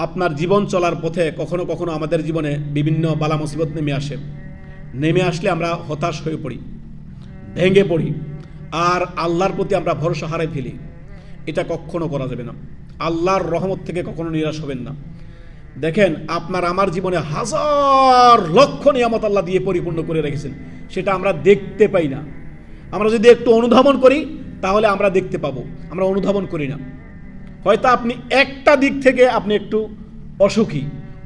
আপনার জীবন চলার পথে কখনো কখনো আমাদের জীবনে বিভিন্ন বালা মুসিবত নেমে আসলে আমরা হতাশ হয়ে পড়ি, ভেঙে পড়ি, আর আল্লাহর প্রতি আমরা ভরসা হারাই ফেলি। এটা কখনো করা যাবে না। আল্লাহর রহমত থেকে কখনো নিরাশ হবেন না। দেখেন, আপনার আমার জীবনে হাজার লক্ষ নিয়ামত আল্লাহ দিয়ে পরিপূর্ণ করে রেখেছেন, সেটা আমরা দেখতে পাই না। আমরা যদি একটু অনুধাবন করি তাহলে আমরা দেখতে পাবো, আমরা অনুধাবন করি না। হয়তো আপনি একটা দিক থেকে আপনি একটু অসুখী,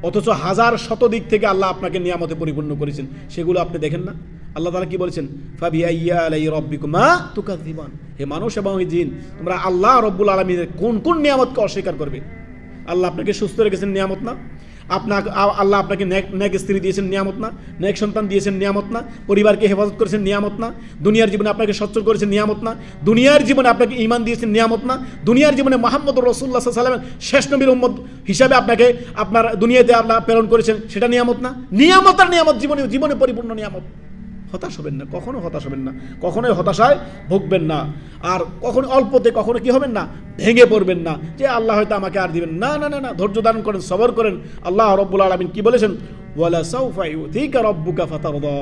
অথচ হাজার শত দিক থেকে আল্লাহ আপনাকে নিয়ামতে পরিপূর্ণ করেছেন, সেগুলো আপনি দেখেন না। আল্লাহ তাআলা কি বলেছেন? ফাবিআইয়ি আলাই রাব্বিকুমা তুকাযযিবান। হে মানুষ এবং জিন, তোমরা আল্লাহ রব্বুল আলামিনের কোন কোন নিয়ামতকে অস্বীকার করবে? আল্লাহ আপনাকে সুস্থ রেখেছেন, নিয়ামত না? আল্লাহ আপনাকে নেক স্ত্রী দিয়েছেন, নিয়ামত না? নেক সন্তান দিয়েছেন, নিয়ামত না? পরিবারকে হেফাজত করেছেন, নিয়ামত না? দুনিয়ার জীবনে আপনাকে সচ্ছল করেছেন, নিয়ামত না? দুনিয়ার জীবনে আপনাকে ঈমান দিয়েছেন, নিয়ামত না? দুনিয়ার জীবনে মুহাম্মদুর রাসূলুল্লাহ সাল্লাল্লাহু আলাইহি ওয়াসাল্লামের শেষ নবীর উম্মত হিসাবে আপনাকে আপনার দুনিয়াতে আল্লাহ প্রেরণ করেছেন, সেটা নিয়ামত না? নিয়ামত আর নিয়ামত, জীবনে পরিপূর্ণ নিয়ামত। হতাশ হবেন না, কখনো হতাশ হবেন না, কখনোই হতাশায় ভুগবেন না, আর কখনো অল্পতে কখনো কি হবেন না, ভেঙে পড়বেন না যে আল্লাহ হয়তো আমাকে আর দিবেন না। না না না, ধৈর্য ধারণ করেন, সবর করেন। আল্লাহ রাব্বুল আলামিন কি বলেছেন? ওয়ালা সাউফা ইউতিকা রাব্বুকা ফাতারদা,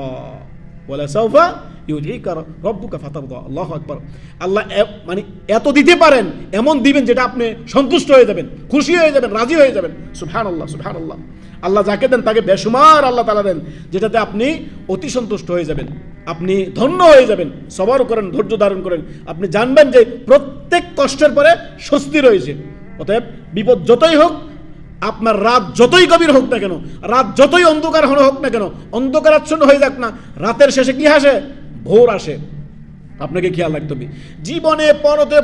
ওয়ালা সাউফা ইউতিকা রাব্বুকা ফাতারদা। আল্লাহু আকবার। আল্লাহ মানে এত দিতে পারেন, এমন দিবেন যেটা আপনি সন্তুষ্ট হয়ে যাবেন, খুশি হয়ে যাবেন, রাজি হয়ে যাবেন। সুবহানাল্লাহ, সুবহানাল্লাহ। আল্লাহ যাকে দেন তাকে বেশুমার আল্লাহ তাআলা দেন, যেটাতে আপনি অতি সন্তুষ্ট হয়ে যাবেন, আপনি ধন্য হয়ে যাবেন। সবর করেন, ধৈর্য ধারণ করেন, আপনি জানবেন যে প্রত্যেক কষ্টের পরে স্বস্তি রয়েছে। অতএব বিপদ যতই হোক, আপনার রাত যতই গভীর হোক না কেন, রাত যতই অন্ধকার হোক না কেন, অন্ধকারাচ্ছন্ন হয়ে যাক না, রাতের শেষে কি আসে? ভোর আসে। আপনাকে খেয়াল রাখতে হবে। জীবনে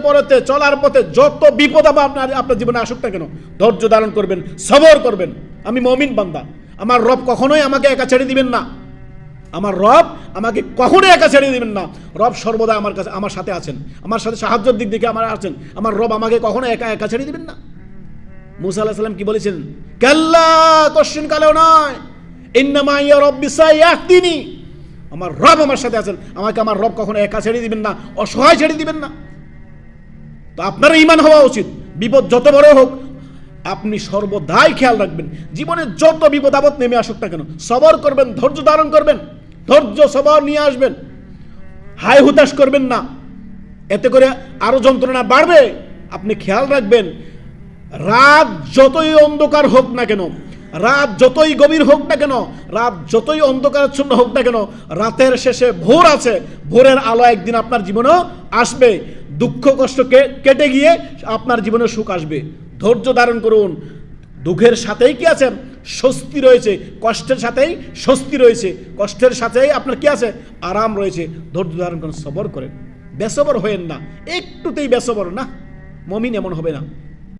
পরতে চলার পথে যত বিপদ আপনার জীবনে আসুক না কেন, ধৈর্য ধারণ করবেন, সবর করবেন। আমি মুমিন বান্দা, আমার রব কখনোই আমাকে একা ছেড়ে দিবেন না। আমার রব আমাকে কখনোই একা ছেড়ে দিবেন না। রব সর্বদা আমার সাথে আছেন, আমার সাথে সাহায্যের দিক থেকে আমার আছেন। আমার রব আমাকে কখনো একা ছেড়ে দিবেন না। মুসা আলাইহিস সালাম কি বলেছেন? কাল্লা, কশিন কালেও নয়, ইন্নামা ইয়া রাব্বি সায়াহদিনি। আমার রব আমার সাথে আছেন, আমাকে আমার রব কখনো একা ছেড়ে দিবেন না, অসহায় ছেড়ে দিবেন না। তো আপনার ঈমান হওয়া উচিত। বিপদ যত বড় হোক, আপনি সর্বদাই খেয়াল রাখবেন, জীবনে যত বিপদ আপদ নেমে আসুক না কেন, সবর করবেন, ধৈর্য ধারণ করবেন, ধৈর্য সবর নিয়ে আসবেন, হাই হুতাশ করবেন না, এতে করে আরো যন্ত্রণা বাড়বে। আপনি খেয়াল রাখবেন, রাত যতই অন্ধকার হোক না কেন, রাত যতই গভীর হোক না কেন, রাত যতই অন্ধকারাচ্ছন্ন হোক না কেন, রাতের শেষে ভোর আছে। ভোরের আলো একদিন আপনার জীবনেও আসবে। দুঃখ কষ্ট কেটে গিয়ে আপনার জীবনে সুখ আসবে। ধৈর্য ধারণ করুন। দুঃখের সাথেই কি আছে? স্বস্তি রয়েছে। কষ্টের সাথেই স্বস্তি রয়েছে। কষ্টের সাথেই আপনার কি আছে? আরাম রয়েছে। ধৈর্য ধারণ করুন, সবর করেন, বেসবর হয়েন না। একটুতেই বেসবর না, মুমিন এমন হবে না।